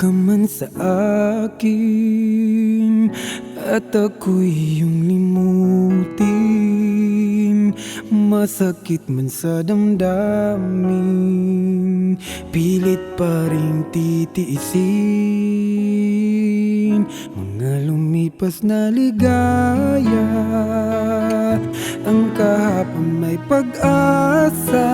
ka man sa akin at ako'y iyong limutin, masakit man sa damdamin, pilit pa rin titiisin mga lumipas na ligaya. Ang kahapon may pag-asa,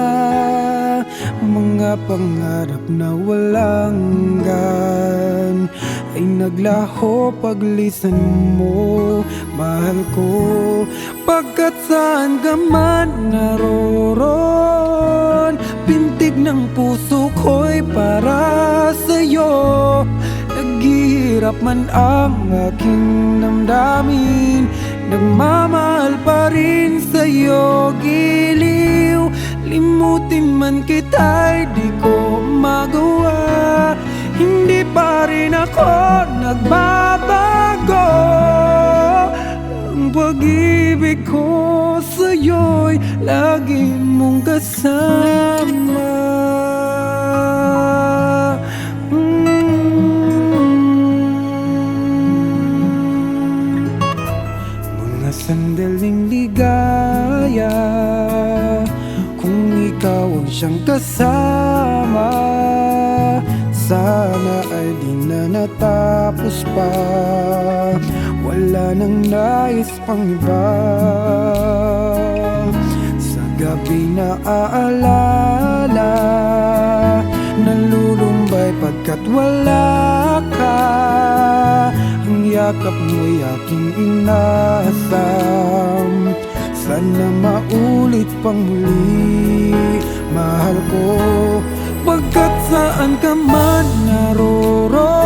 mga pangarap na walang hanggan ay naglaho paglisan mo, mahal ko. Pagkat saan ka man naroon, pintig ng puso ko'y para sa'yo. Naghihirap man ang aking damdamin, nagmamahal pa rin sa'yo, giliw. Limutin man kita'y di ko magawa, hindi pa rin ako nagbabago. Ang pag-ibig ko sa'yo'y lagi mong kasama. Mga sandaling ligaya, kung ikaw ang siyang kasama, sana ay di na natapos pa, wala nang nais pang iba. Sa gabi na aalala, nalulumbay pagkat wala ka. Ang yakap mo'y aking inasam, sana maulit pang muli, mahal ko. Pagkat saan ka man naroon,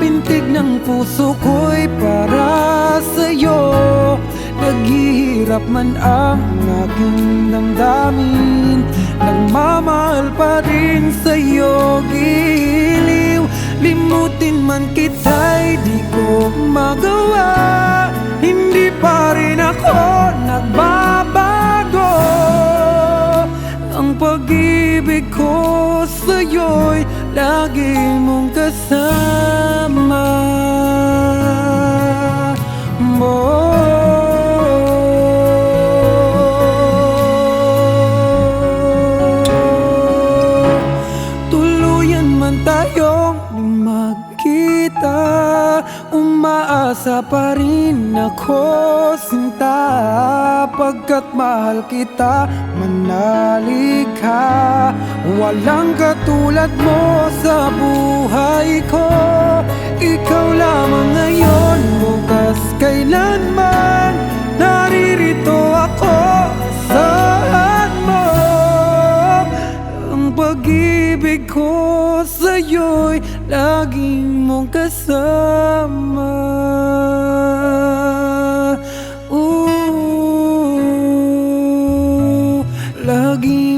pintig ng puso ko'y para sa'yo. Naghihirap man ang aking damdamin, nagmamahal pa rin sa'yo, giliw. Limutin man kita'y di ko magawa, hindi pa rin ako nagbabago. Ang pag-ibig ko sa'yo'y lagi mong kasama. Tuluyan man tayong di magkita, umaasa pa rin ako, sinta. Pagkat mahal kita, manalig ka. Walang katulad mo sa buhay ko. Ikaw lamang ngayon, bukas, kailanman. Naririto ako, saan mo. Ang pag-ibig ko sa'yo'y lagi mong kasama. Lagi